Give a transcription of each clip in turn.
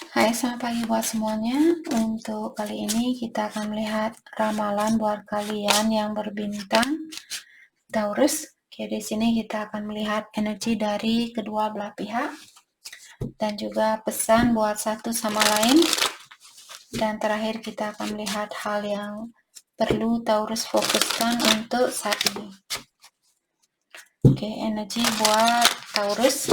Hai, selamat pagi buat semuanya. Untuk kali ini kita akan melihat ramalan buat kalian yang berbintang Taurus. Oke, di sini kita akan melihat energi dari kedua belah pihak dan juga pesan buat satu sama lain. Dan terakhir kita akan melihat hal yang perlu Taurus fokuskan untuk saat ini. Oke, energi buat Taurus.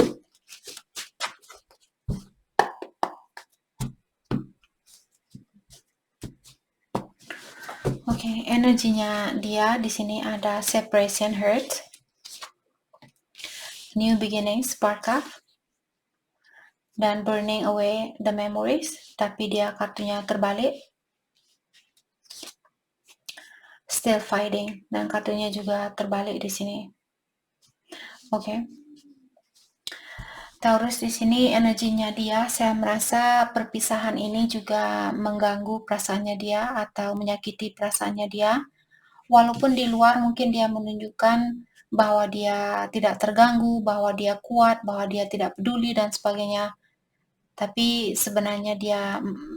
Oke, energinya dia di sini ada separation hurt, new beginning, spark up, dan burning away the memories, tapi dia kartunya terbalik, still fighting, dan kartunya juga terbalik di sini. Oke. Taurus di sini energinya dia, saya merasa perpisahan ini juga mengganggu perasaannya dia atau menyakiti perasaannya dia. Walaupun di luar mungkin dia menunjukkan bahwa dia tidak terganggu, bahwa dia kuat, bahwa dia tidak peduli dan sebagainya. Tapi sebenarnya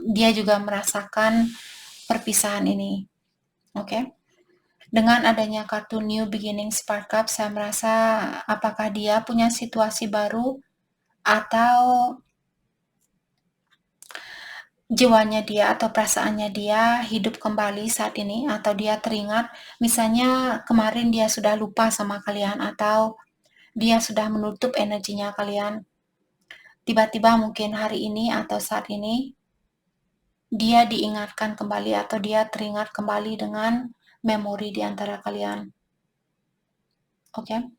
dia juga merasakan perpisahan ini. Oke. Dengan adanya kartu New Beginning Spark Up, saya merasa apakah dia punya situasi baru atau jiwanya dia atau perasaannya dia hidup kembali saat ini, atau dia teringat misalnya kemarin dia sudah lupa sama kalian atau dia sudah menutup energinya kalian. Tiba-tiba mungkin hari ini atau saat ini dia diingatkan kembali atau dia teringat kembali dengan memori di antara kalian. Oke.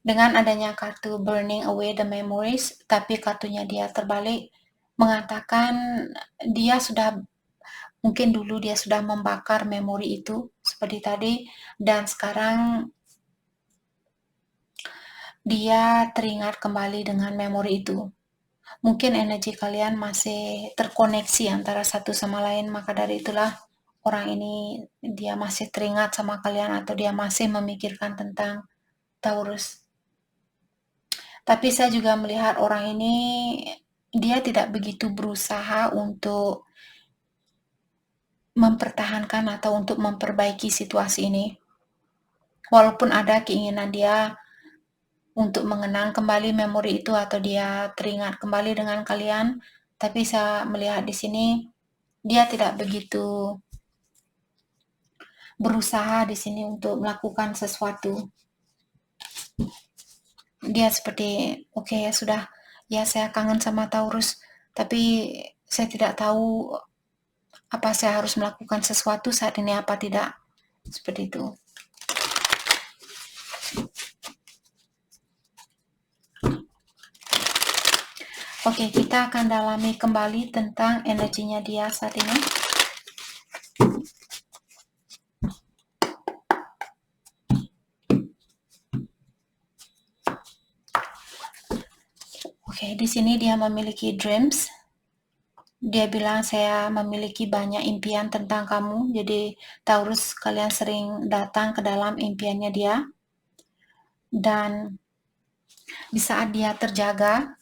Dengan adanya kartu Burning Away the Memories, tapi kartunya dia terbalik, mengatakan dia sudah, mungkin dulu dia sudah membakar memori itu, seperti tadi, dan sekarang dia teringat kembali dengan memori itu. Mungkin energi kalian masih terkoneksi antara satu sama lain, maka dari itulah orang ini dia masih teringat sama kalian atau dia masih memikirkan tentang Taurus. Tapi saya juga melihat orang ini dia tidak begitu berusaha untuk mempertahankan atau untuk memperbaiki situasi ini. Walaupun ada keinginan dia untuk mengenang kembali memori itu atau dia teringat kembali dengan kalian, tapi saya melihat di sini dia tidak begitu berusaha di sini untuk melakukan sesuatu. Dia seperti oke, ya sudah, ya saya kangen sama Taurus, tapi saya tidak tahu apa saya harus melakukan sesuatu saat ini apa tidak, seperti itu. Oke, kita akan dalami kembali tentang energinya dia saat ini. Oke, di sini dia memiliki dreams. Dia bilang saya memiliki banyak impian tentang kamu. Jadi Taurus, kalian sering datang ke dalam impiannya dia. Dan di saat dia terjaga,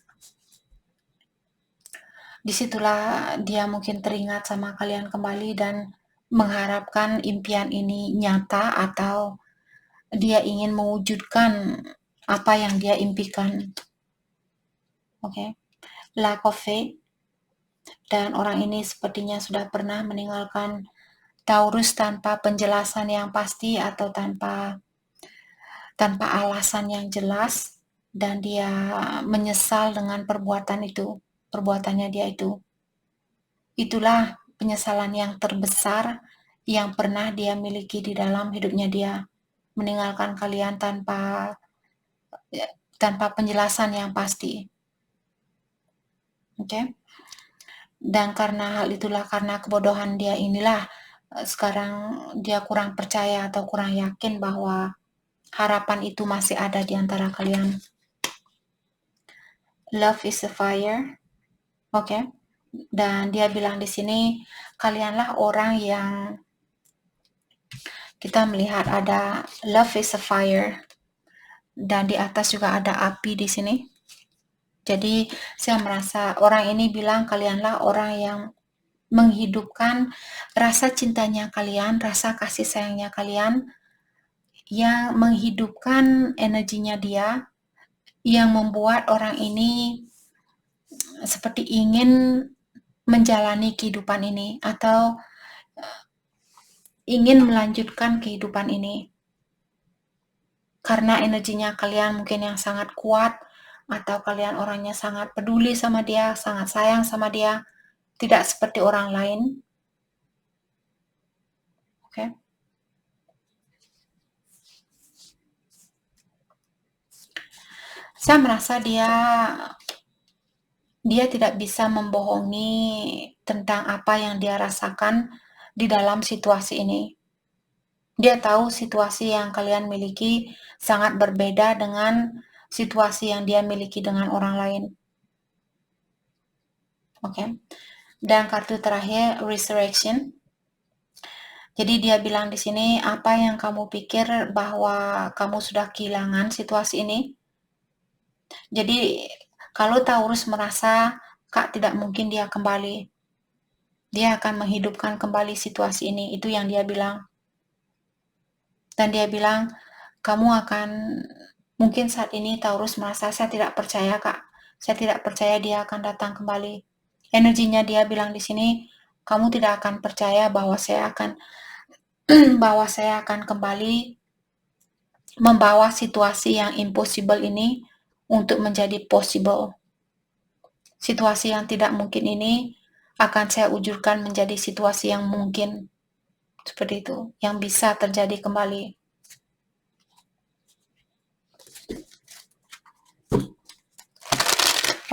disitulah dia mungkin teringat sama kalian kembali dan mengharapkan impian ini nyata atau dia ingin mewujudkan apa yang dia impikan. Oke. Lack of faith. Dan orang ini sepertinya sudah pernah meninggalkan Taurus tanpa penjelasan yang pasti atau tanpa alasan yang jelas, dan dia menyesal dengan perbuatannya dia itu. Itulah penyesalan yang terbesar yang pernah dia miliki di dalam hidupnya dia, meninggalkan kalian tanpa penjelasan yang pasti. Oke. Dan karena hal itulah, karena kebodohan dia inilah, sekarang dia kurang percaya atau kurang yakin bahwa harapan itu masih ada di antara kalian. Love is a fire. Oke. Dan dia bilang di sini, kalianlah orang yang kita melihat ada love is a fire. Dan di atas juga ada api di sini. Jadi saya merasa orang ini bilang kalianlah orang yang menghidupkan rasa cintanya kalian, rasa kasih sayangnya kalian, yang menghidupkan energinya dia, yang membuat orang ini seperti ingin menjalani kehidupan ini atau ingin melanjutkan kehidupan ini. Karena energinya kalian mungkin yang sangat kuat, atau kalian orangnya sangat peduli sama dia, sangat sayang sama dia, tidak seperti orang lain. Oke. Saya merasa dia tidak bisa membohongi tentang apa yang dia rasakan di dalam situasi ini. Dia tahu situasi yang kalian miliki sangat berbeda dengan situasi yang dia miliki dengan orang lain. Oke. Dan kartu terakhir, Resurrection. Jadi dia bilang di sini, apa yang kamu pikir bahwa kamu sudah kehilangan situasi ini? Jadi kalau Taurus merasa Kak tidak mungkin dia kembali, dia akan menghidupkan kembali situasi ini. Itu yang dia bilang. Dan dia bilang, kamu akan, mungkin saat ini Taurus merasa saya tidak percaya Kak. Saya tidak percaya dia akan datang kembali. Energinya dia bilang di sini, kamu tidak akan percaya bahwa saya akan kembali membawa situasi yang impossible ini untuk menjadi possible. Situasi yang tidak mungkin ini akan saya wujudkan menjadi situasi yang mungkin. Seperti itu, yang bisa terjadi kembali.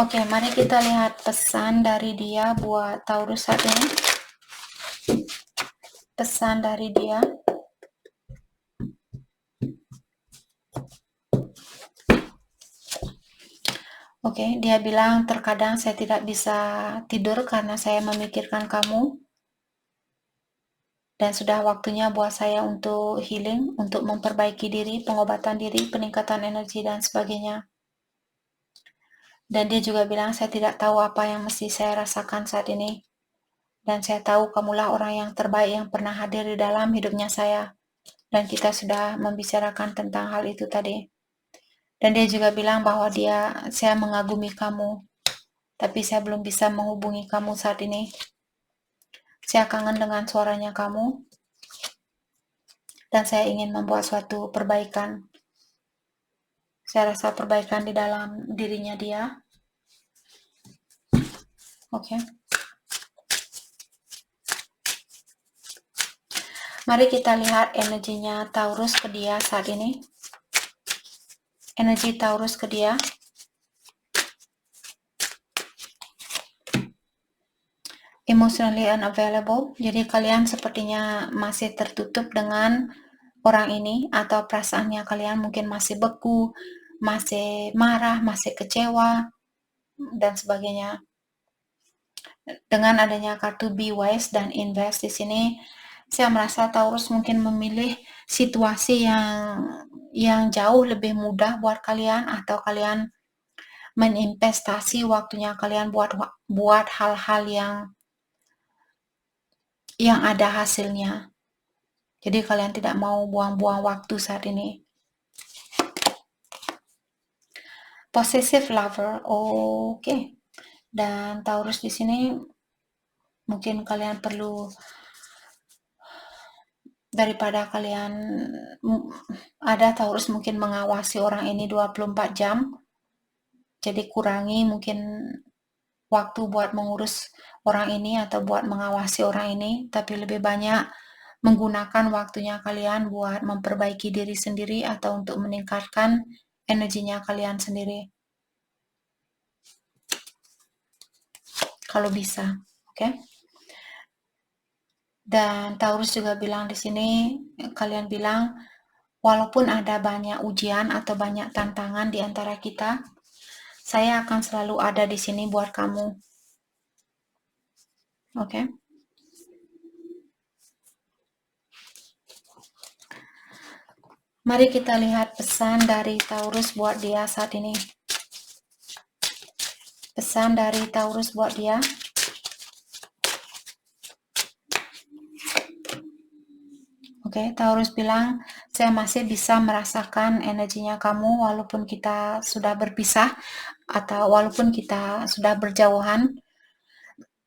Oke, mari kita lihat pesan dari dia buat Taurus saat ini. Pesan dari dia. Oke, dia bilang terkadang saya tidak bisa tidur karena saya memikirkan kamu. Dan sudah waktunya buat saya untuk healing, untuk memperbaiki diri, pengobatan diri, peningkatan energi, dan sebagainya. Dan dia juga bilang, saya tidak tahu apa yang mesti saya rasakan saat ini. Dan saya tahu kamulah orang yang terbaik yang pernah hadir di dalam hidupnya saya. Dan kita sudah membicarakan tentang hal itu tadi. Dan dia juga bilang bahwa saya mengagumi kamu. Tapi saya belum bisa menghubungi kamu saat ini. Saya kangen dengan suaranya kamu. Dan saya ingin membuat suatu perbaikan. Saya rasa perbaikan di dalam dirinya dia. Oke. Mari kita lihat energinya Taurus ke dia saat ini. Energi Taurus ke dia. Emotionally unavailable. Jadi kalian sepertinya masih tertutup dengan orang ini, atau perasaannya kalian mungkin masih beku, masih marah, masih kecewa, dan sebagainya. Dengan adanya kartu Be Wise dan Invest di sini, saya merasa Taurus mungkin memilih situasi yang jauh lebih mudah buat kalian, atau kalian meninvestasi waktunya kalian buat hal-hal yang ada hasilnya. Jadi kalian tidak mau buang-buang waktu saat ini. Possessive lover, oke. Dan Taurus di sini mungkin kalian perlu, daripada kalian ada Taurus mungkin mengawasi orang ini 24 jam. Jadi kurangi mungkin waktu buat mengurus orang ini atau buat mengawasi orang ini, tapi lebih banyak menggunakan waktunya kalian buat memperbaiki diri sendiri atau untuk meningkatkan energinya kalian sendiri. Kalau bisa, oke? Dan Taurus juga bilang di sini, kalian bilang, walaupun ada banyak ujian atau banyak tantangan di antara kita, saya akan selalu ada di sini buat kamu. Oke? Mari kita lihat pesan dari Taurus buat dia saat ini. Pesan dari Taurus buat dia. Oke, Taurus bilang, saya masih bisa merasakan energinya kamu walaupun kita sudah berpisah atau walaupun kita sudah berjauhan.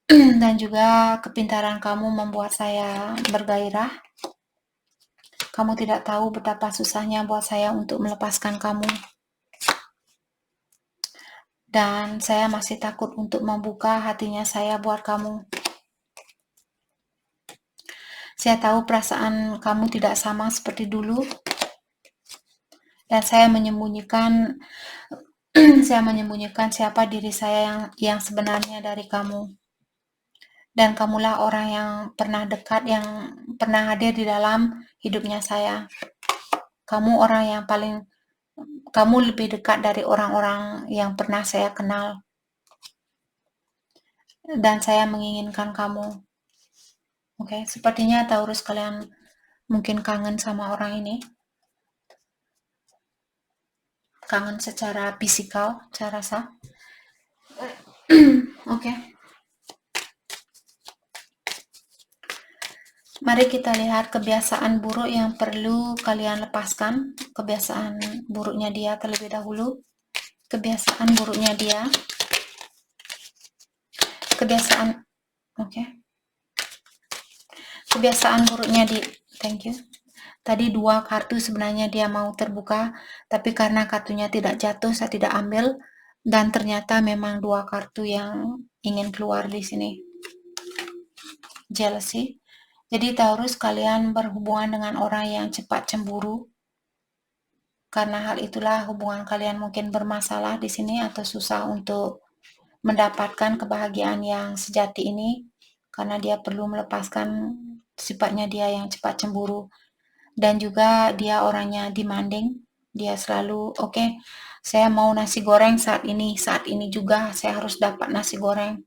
Dan juga kepintaran kamu membuat saya bergairah. Kamu tidak tahu betapa susahnya buat saya untuk melepaskan kamu. Dan saya masih takut untuk membuka hatinya saya buat kamu. Saya tahu perasaan kamu tidak sama seperti dulu. Dan saya menyembunyikan siapa diri saya yang sebenarnya dari kamu. Dan kamulah orang yang pernah dekat, yang pernah hadir di dalam hidupnya saya. Kamu lebih dekat dari orang-orang yang pernah saya kenal. Dan saya menginginkan kamu. Oke, sepertinya Taurus kalian mungkin kangen sama orang ini. Kangen secara fisikal, saya rasa. Oke. Mari kita lihat kebiasaan buruk yang perlu kalian lepaskan. Kebiasaan buruknya dia terlebih dahulu. Kebiasaan buruknya dia. Kebiasaan buruknya thank you. Tadi 2 kartu sebenarnya dia mau terbuka, tapi karena kartunya tidak jatuh, saya tidak ambil. Dan ternyata memang 2 kartu yang ingin keluar di sini. Jealousy. Jadi Taurus, kalian berhubungan dengan orang yang cepat cemburu. Karena hal itulah hubungan kalian mungkin bermasalah di sini atau susah untuk mendapatkan kebahagiaan yang sejati ini. Karena dia perlu melepaskan sifatnya dia yang cepat cemburu. Dan juga dia orangnya demanding. Dia selalu, oke, saya mau nasi goreng saat ini juga saya harus dapat nasi goreng.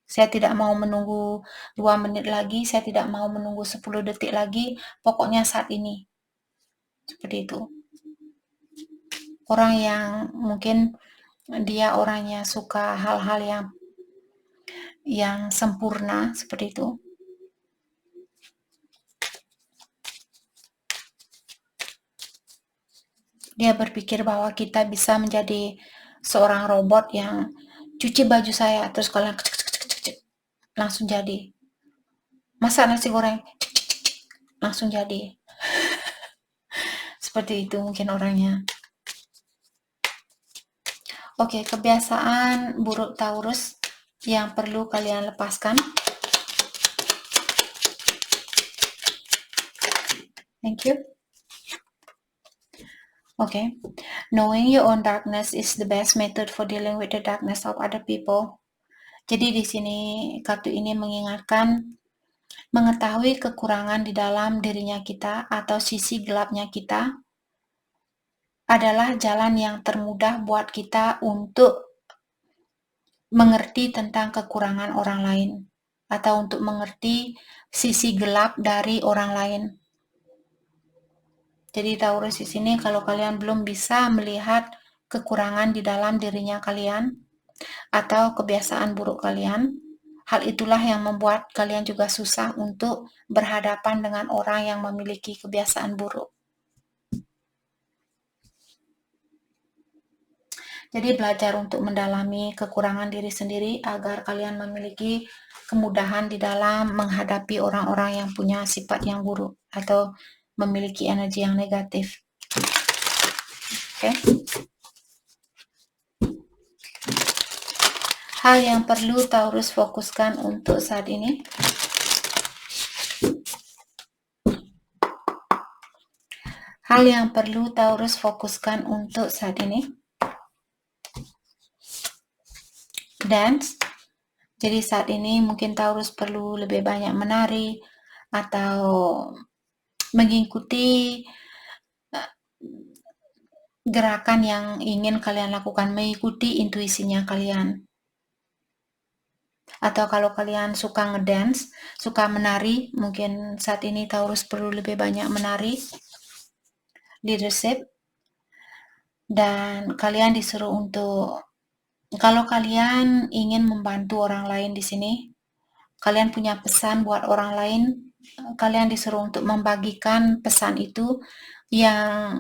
Saya tidak mau menunggu 2 menit lagi, saya tidak mau menunggu 10 detik lagi, pokoknya saat ini. Seperti itu. Orang yang mungkin dia orangnya suka hal-hal yang sempurna, seperti itu. Dia berpikir bahwa kita bisa menjadi seorang robot yang cuci baju saya, terus kalian langsung jadi. Masak nasi goreng, langsung jadi. Seperti itu mungkin orangnya. Oke, kebiasaan buruk Taurus yang perlu kalian lepaskan. Thank you. Okay. Knowing your own darkness is the best method for dealing with the darkness of other people. Jadi di sini kartu ini mengingatkan mengetahui kekurangan di dalam dirinya kita atau sisi gelapnya kita adalah jalan yang termudah buat kita untuk mengerti tentang kekurangan orang lain atau untuk mengerti sisi gelap dari orang lain. Jadi Taurus di sini kalau kalian belum bisa melihat kekurangan di dalam dirinya kalian atau kebiasaan buruk kalian, hal itulah yang membuat kalian juga susah untuk berhadapan dengan orang yang memiliki kebiasaan buruk. Jadi belajar untuk mendalami kekurangan diri sendiri agar kalian memiliki kemudahan di dalam menghadapi orang-orang yang punya sifat yang buruk atau memiliki energi yang negatif. Oke. Hal yang perlu Taurus fokuskan untuk saat ini. Hal yang perlu Taurus fokuskan untuk saat ini. Dance. Jadi saat ini mungkin Taurus perlu lebih banyak menari atau mengikuti gerakan yang ingin kalian lakukan, mengikuti intuisinya kalian. Atau kalau kalian suka ngedance, suka menari, mungkin saat ini Taurus perlu lebih banyak menari. Leadership. Dan kalian disuruh untuk Kalau kalian ingin membantu orang lain di sini, kalian punya pesan buat orang lain, kalian disuruh untuk membagikan pesan itu yang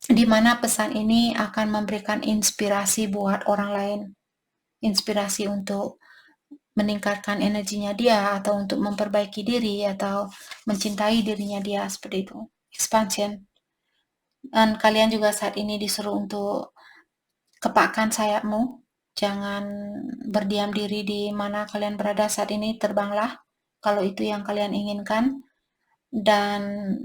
di mana pesan ini akan memberikan inspirasi buat orang lain. Inspirasi untuk meningkatkan energinya dia atau untuk memperbaiki diri atau mencintai dirinya dia seperti itu. Expansion. Dan kalian juga saat ini disuruh untuk kepakkan sayapmu. Jangan berdiam diri di mana kalian berada saat ini, terbanglah kalau itu yang kalian inginkan dan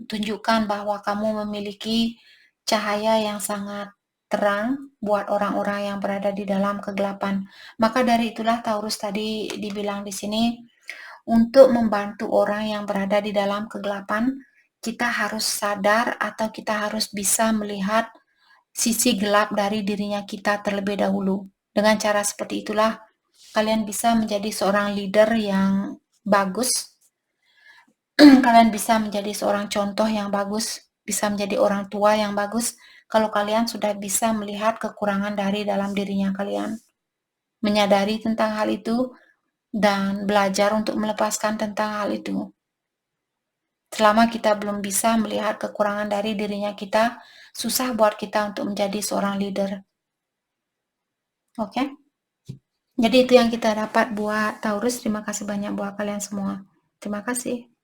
tunjukkan bahwa kamu memiliki cahaya yang sangat terang buat orang-orang yang berada di dalam kegelapan. Maka dari itulah Taurus tadi dibilang di sini, untuk membantu orang yang berada di dalam kegelapan, kita harus sadar atau kita harus bisa melihat sisi gelap dari dirinya kita terlebih dahulu. Dengan cara seperti itulah kalian bisa menjadi seorang leader yang bagus. Kalian bisa menjadi seorang contoh yang bagus, bisa menjadi orang tua yang bagus kalau kalian sudah bisa melihat kekurangan dari dalam dirinya kalian. Menyadari tentang hal itu dan belajar untuk melepaskan tentang hal itu. Selama kita belum bisa melihat kekurangan dari dirinya kita, susah buat kita untuk menjadi seorang leader. Oke? Jadi itu yang kita dapat buat Taurus. Terima kasih banyak buat kalian semua. Terima kasih.